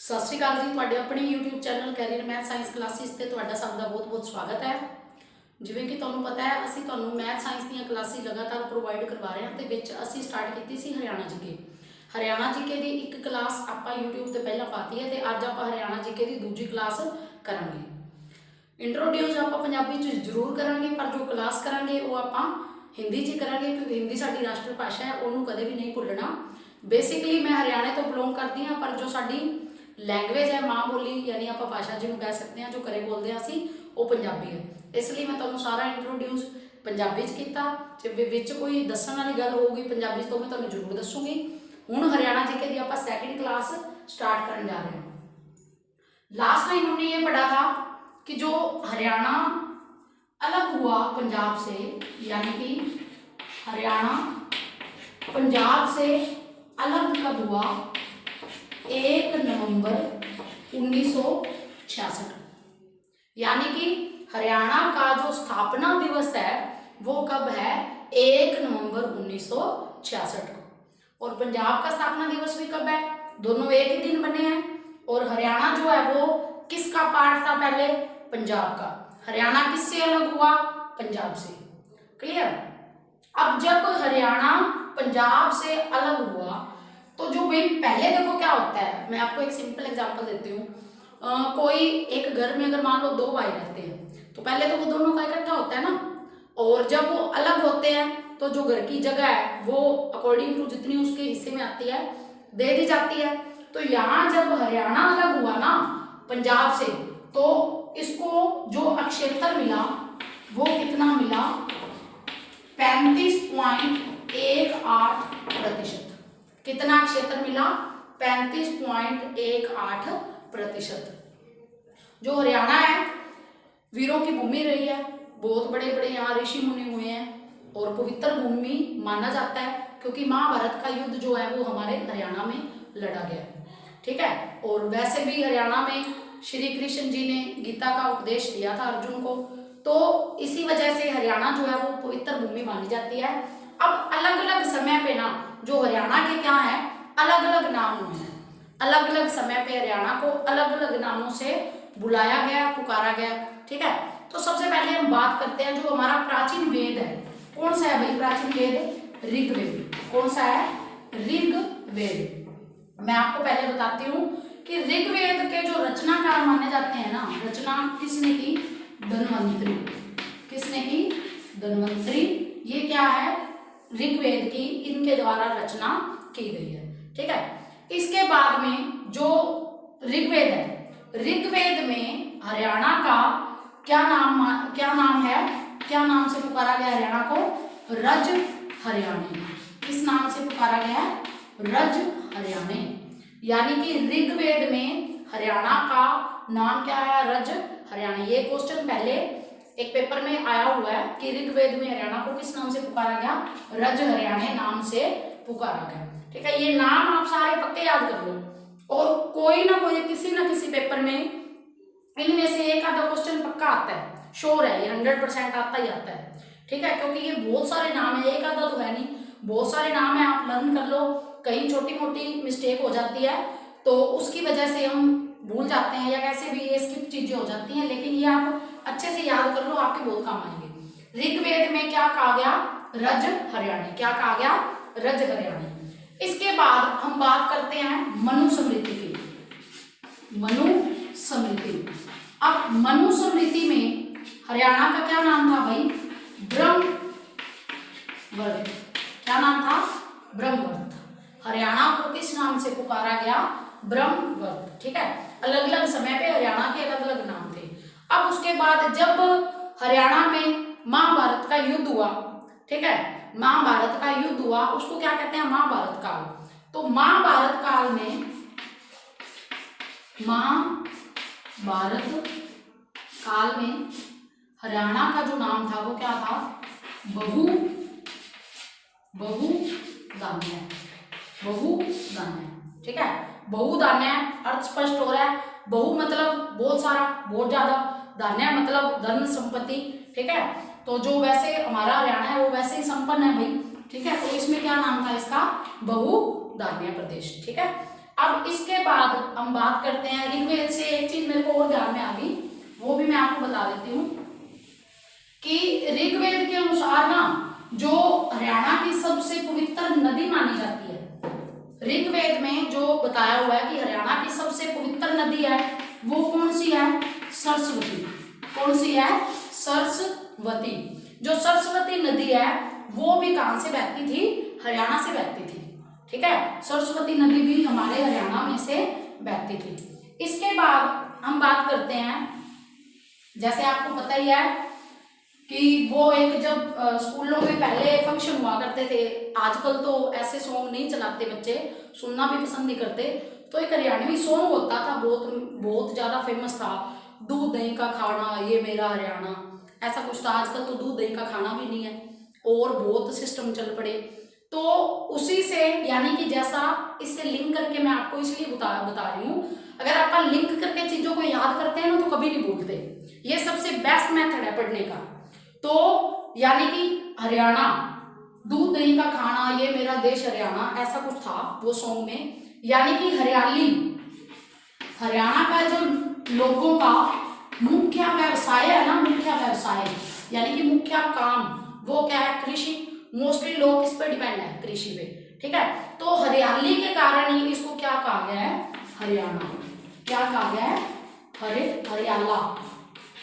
सत श्री अकाल जी। ਤੁਹਾਡੇ ਆਪਣੇ YouTube channel career math science classes ਤੇ ਤੁਹਾਡਾ ਸਭ ਦਾ ਬਹੁਤ-ਬਹੁਤ ਸਵਾਗਤ ਹੈ। ਜਿਵੇਂ ਕਿ ਤੁਹਾਨੂੰ ਪਤਾ ਹੈ ਅਸੀਂ ਤੁਹਾਨੂੰ ਮੈਥ ਸਾਇੰਸ ਦੀਆਂ ਕਲਾਸਿਸ ਲਗਾਤਾਰ ਪ੍ਰੋਵਾਈਡ ਕਰਵਾ ਰਹੇ ਹਾਂ ਤੇ ਵਿੱਚ ਅਸੀਂ ਸਟਾਰਟ ਕੀਤੀ ਸੀ ਹਰਿਆਣਾ ਜੀਕੇ। ਹਰਿਆਣਾ ਜੀਕੇ ਦੀ ਇੱਕ ਕਲਾਸ ਆਪਾਂ YouTube ਤੇ ਪਹਿਲਾਂ ਪਾਤੀ ਹੈ ਤੇ ਅੱਜ ਆਪਾਂ ਹਰਿਆਣਾ ਜੀਕੇ ਦੀ ਦੂਜੀ ਕਲਾਸ ਕਰਾਂਗੇ। ਇੰਟਰੋਡਿਊਸ ਆਪਾਂ ਪੰਜਾਬੀ ਚ ਜ਼ਰੂਰ ਕਰਾਂਗੇ ਪਰ ਜੋ ਕਲਾਸ ਕਰਾਂਗੇ ਉਹ ਆਪਾਂ हिंदी च करांगे क्योंकि हिंदी साडी राष्ट्र भाषा है, उन्होंने कदे भी नहीं भुलना। बेसिकली मैं हरियाणे तो बिलोंग करती हाँ पर जो साडी लैंग्वेज है माँ बोली यानी आप भाषा जिन्होंने कह सकते हैं जो घरे बोलते हैं असी वो पंजाबी है। इसलिए मैं तुहानूं सारा इंट्रोड्यूस पंजाबी च कीता। जे विच कोई दस्सण वाली गल होगी पंजाबी तो मैं तुहानूं जरूर दसूँगी। हुण हरियाणा जीके दी आपां सैकेंड क्लास स्टार्ट करन जा रहे हैं। लास्ट टाइम हमने ये पढ़ा था कि जो हरियाणा अलग हुआ पंजाब से यानी कि हरियाणा पंजाब से अलग कब हुआ? 1 नवंबर 1966। यानी कि हरियाणा का जो स्थापना दिवस है वो कब है? 1 नवंबर 1966 को। और पंजाब का स्थापना दिवस भी कब है? दोनों एक ही दिन बने हैं। और हरियाणा जो है वो किसका पार्ट था पहले? पंजाब का। हरियाणा किससे अलग हुआ? पंजाब से। क्लियर? अब जब हरियाणा पंजाब से अलग हुआ तो जो भाई पहले देखो क्या होता है, मैं आपको एक सिंपल एग्जांपल देती हूँ। कोई एक घर में अगर मान लो 2 भाई रहते हैं तो पहले तो वो दोनों का इकट्ठा होता है ना, और जब वो अलग होते हैं तो जो घर की जगह है वो अकॉर्डिंग टू जितनी उसके हिस्से में आती है दे दी जाती है। तो यहाँ जब हरियाणा अलग हुआ ना पंजाब से तो इसको जो क्षेत्र मिला वो कितना मिला? 35.18%। कितना क्षेत्र मिला? 35.18%। जो हरियाणा है वीरों की भूमि रही है, बहुत बड़े बड़े यहाँ ऋषि मुनि हुए हैं और पवित्र भूमि माना जाता है क्योंकि महाभारत का युद्ध जो है वो हमारे हरियाणा में लड़ा गया है। ठीक है। और वैसे भी हरियाणा में श्री कृष्ण जी ने गीता का उपदेश दिया था अर्जुन को, तो इसी वजह से हरियाणा जो है वो पवित्र भूमि मानी जाती है। अब अलग अलग समय पे ना जो हरियाणा के क्या है अलग अलग नाम हुए हैं। अलग अलग समय पे हरियाणा को अलग अलग नामों से बुलाया गया, पुकारा गया। ठीक है। तो सबसे पहले हम बात करते हैं जो हमारा प्राचीन वेद है। कौन सा है भाई प्राचीन वेद? ऋग्वेद। कौन सा है? ऋग्वेद। मैं आपको पहले बताती हूँ कि ऋग्वेद के जो रचनाकार माने जाते हैं ना, रचना किसने की? धन्वंतरी। किसने की? धन्वंतरी। ये क्या है? ऋग्वेद की इनके द्वारा रचना की गई है। ठीक है। इसके बाद में जो ऋग्वेद है, ऋग्वेद में हरियाणा का क्या नाम है? क्या नाम से पुकारा गया हरियाणा को? रज हरियाणे। किस नाम से पुकारा गया है? रज हरियाणे। यानी कि ऋग्वेद में हरियाणा का नाम क्या है? रज हरियाणा। ये क्वेश्चन पहले एक पेपर में आया हुआ है कि ऋग्वेद में हरियाणा को किस नाम से पुकारा गया? रज हरियाणे नाम से पुकारा गया। ठीक है। ये नाम आप सारे पक्के याद कर लो और कोई ना कोई किसी ना किसी पेपर में इनमें से एक आधा क्वेश्चन पक्का आता है, श्योर है, ये 100% आता ही आता है। ठीक है। क्योंकि ये बहुत सारे नाम है, एक आधा तो है नहीं, बहुत सारे नाम है। आप लर्न कर लो, कहीं छोटी मोटी मिस्टेक हो जाती है तो उसकी वजह से हम भूल जाते हैं या कैसे भी ये स्किप चीजें हो जाती हैं, लेकिन ये आप अच्छे से याद कर लो, आपके बहुत काम आएंगे। ऋग्वेद में क्या कहा गया? रज हरियाणे। क्या कहा गया? रज हरियाणे। इसके बाद हम बात करते हैं मनुस्मृति की। मनुस्मृति। अब मनुस्मृति में हरियाणा का क्या नाम था भाई? ब्रह्मवर्त। क्या नाम था? ब्रह्मवर्त। हरियाणा को किस नाम से पुकारा गया? ब्रह्मवर्त। ठीक है। अलग अलग समय पे हरियाणा के अलग अलग नाम थे। अब उसके बाद जब हरियाणा में महाभारत का युद्ध हुआ, ठीक है, महाभारत का युद्ध हुआ, उसको क्या कहते हैं? महाभारत काल। तो महाभारत काल में हरियाणा का जो नाम था वो क्या था? बहुधान्य। बहुधान्य। ठीक है। बहुधान्य अर्थ स्पष्ट हो रहा है। बहु मतलब बहुत सारा, बहुत ज्यादा। धान्य मतलब धन संपत्ति। ठीक है। तो जो वैसे हमारा हरियाणा है वो वैसे ही संपन्न है भाई। ठीक है। तो इसमें क्या नाम था इसका? बहुधान्य प्रदेश। ठीक है। अब इसके बाद हम बात करते हैं ऋग्वेद से। एक चीज मेरे को और ध्यान में आ गई, वो भी मैं आपको बता देती हूँ कि ऋग्वेद के अनुसार ना जो हरियाणा की सबसे पवित्र नदी मानी जाती है, ऋग्वेद में जो बताया हुआ है कि हरियाणा की सबसे पवित्र नदी है वो कौन सी है? सरस्वती। कौन सी है? सरस्वती। जो सरस्वती नदी है वो भी कहां से बहती थी? हरियाणा से बहती थी। ठीक है, सरस्वती नदी भी हमारे हरियाणा में से बहती थी। इसके बाद हम बात करते हैं, जैसे आपको पता ही है कि वो एक जब स्कूलों में पहले फंक्शन हुआ करते थे, आजकल तो ऐसे सॉन्ग नहीं चलाते बच्चे, सुनना भी पसंद नहीं करते, तो एक हरियाणवी सॉन्ग होता था, बहुत बहुत ज्यादा फेमस था, दूध दही का खाना ये मेरा हरियाणा, ऐसा कुछ था। आजकल तो दूध दही का खाना भी नहीं है और बहुत सिस्टम चल पड़े। तो उसी से यानी कि जैसा इससे लिंक करके मैं आपको इसलिए बता रही हूँ, अगर आप लिंक करके चीजों को याद करते हैं ना तो कभी नहीं भूलते। ये सबसे बेस्ट मेथड है पढ़ने का। तो यानी कि हरियाणा, दूध दही का खाना ये मेरा देश हरियाणा, ऐसा कुछ था वो सॉन्ग में। यानी कि हरियाली, हरियाणा का जो लोगों का मुख्य व्यवसाय है ना, मुख्य व्यवसाय यानी कि मुख्य काम वो क्या है? कृषि। मोस्टली लोग किस पे डिपेंड है? कृषि पे। ठीक है, तो हरियाली के कारण ही इसको क्या कहा गया है? हरियाणा। क्या कहा गया है? हरियाला।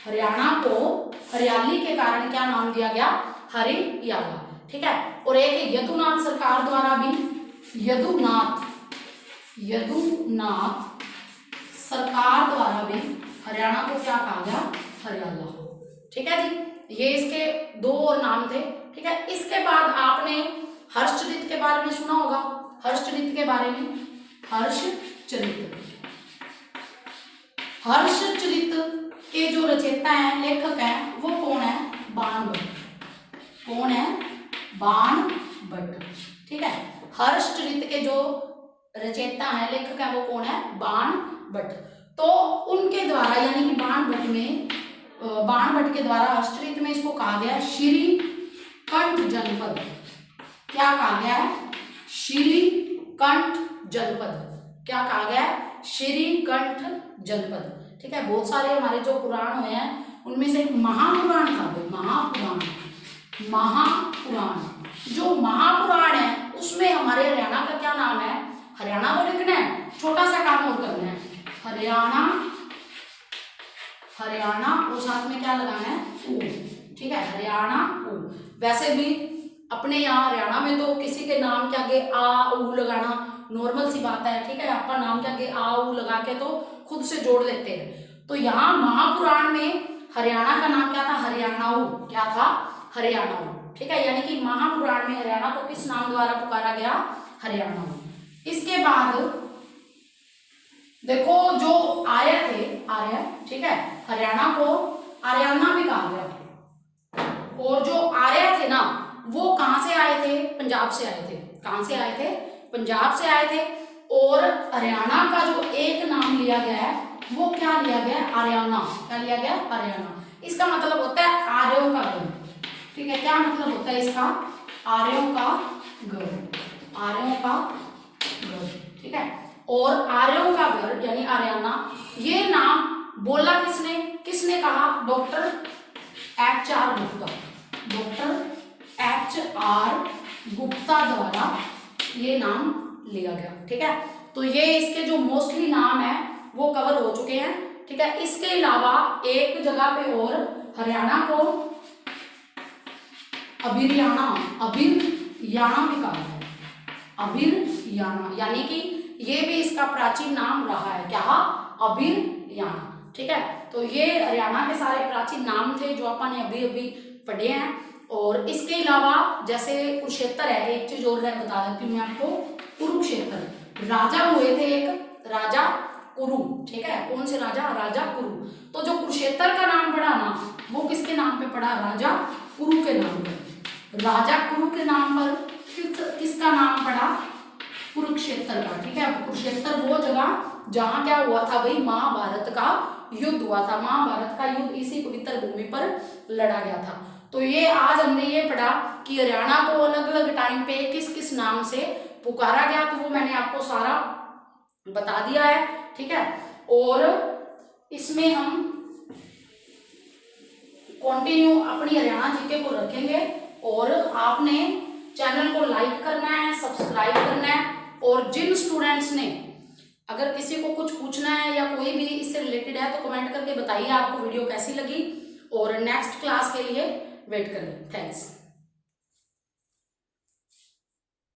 हरियाणा को हरियाली के कारण क्या नाम दिया गया? हरियाला। ठीक है, और एक यदुनाथ सरकार द्वारा भी, यदुनाथ सरकार द्वारा भी हरियाणा को क्या कहा गया? हरियाला। ठीक है जी, ये इसके दो और नाम थे। ठीक है, इसके बाद आपने हर्षचरित के बारे में सुना होगा। हर्षचरित के बारे में, हर्षचरित के जो रचयिता हैं, लेखक हैं, वो कौन है? बाण भट्ट। कौन है? बाण भट्ट। ठीक है, हर्षचरित के जो रचयिता हैं, लेखक हैं, वो कौन है? बाण भट्ट। तो उनके द्वारा यानी कि बाण भट्ट के द्वारा हर्षचरित में इसको कहा गया श्रीकंठ जनपद। क्या कहा गया है? श्रीकंठ जनपद। क्या कहा गया है? श्रीकंठ जनपद। ठीक है, बहुत सारे हमारे जो पुराण हुए हैं उनमें से एक महापुराण था, महापुराण। जो महापुराण है उसमें हमारे हरियाणा का क्या नाम है? हरियाणा को लिखना है, छोटा सा काम और करना है, हरियाणा और साथ में क्या लगाना है? ऊ। ठीक है, हरियाणा ऊ। वैसे भी अपने यहाँ हरियाणा में तो किसी के नाम के आगे आ ऊ लगाना नॉर्मल सी बात है। ठीक है, आपका नाम के आगे आ ऊ लगा के तो खुद से जोड़ लेते हैं। तो यहाँ महापुराण में हरियाणा का नाम क्या था? हरियाणाऊ। क्या था? हरियाणाऊ। ठीक है, यानी कि महापुराण में हरियाणा को किस नाम द्वारा पुकारा गया? हरियाणाऊ। इसके बाद देखो जो आर्य थे, ठीक है, हरियाणा को आर्याना भी कहा गया। और जो आर्य थे ना वो कहां से आए थे? पंजाब से आए थे। कहां से आए थे? पंजाब से आए थे। और हरियाणा का जो एक नाम लिया गया है वो क्या लिया गया? आर्याना। क्या लिया गया? आर्याना। इसका मतलब होता है आर्यों का घर। ठीक है, क्या मतलब होता है इसका? आर्यों का घर। आर्यों का घर। ठीक है, और आर्यों का घर यानी आर्याना, ये नाम बोला किसने? किसने कहा? Doctor HR Gupta. Doctor HR Gupta द्वारा ये नाम लिया गया। ठीक है, तो ये इसके जो मोस्टली नाम है वो कवर हो चुके हैं। ठीक है, इसके अलावा एक जगह पे और हरियाणा को अभिरयाना भी कहा है। अभिरयाना यानी कि ये भी इसका प्राचीन नाम रहा है। क्या? अभिरयाना। ठीक है, तो ये हरियाणा के सारे प्राचीन नाम थे जो अपन ने अभी अभी पढ़े हैं। और इसके अलावा जैसे कुरुक्षेत्र है, एक चीज और बता देती हूँ मैं आपको। कुरुक्षेत्र राजा हुए थे, एक राजा कुरु। ठीक है, कौन से राजा? राजा कुरु। तो जो कुरुक्षेत्र का नाम पड़ा ना वो किसके नाम पे पड़ा? राजा कुरु के नाम पर। राजा कुरु के नाम पर किसका नाम पड़ा? कुरुक्षेत्र का। ठीक है, कुरुक्षेत्र वो जगह जहां क्या हुआ था भाई? महाभारत का युद्ध हुआ था। महाभारत का युद्ध इसी पवित्र भूमि पर लड़ा गया था। तो ये आज हमने ये पढ़ा कि हरियाणा को अलग अलग टाइम पे किस किस नाम से पुकारा गया। तो वो मैंने आपको सारा बता दिया है, ठीक है। और इसमें हम कंटिन्यू अपनी हरियाणा जीके को रखेंगे और आपने चैनल को लाइक करना है, सब्सक्राइब करना है। और जिन स्टूडेंट्स ने अगर किसी को कुछ पूछना है या कोई भी इससे रिलेटेड है तो कमेंट करके बताइए आपको वीडियो कैसी लगी, और नेक्स्ट क्लास के लिए वेट करें। थैंक्स।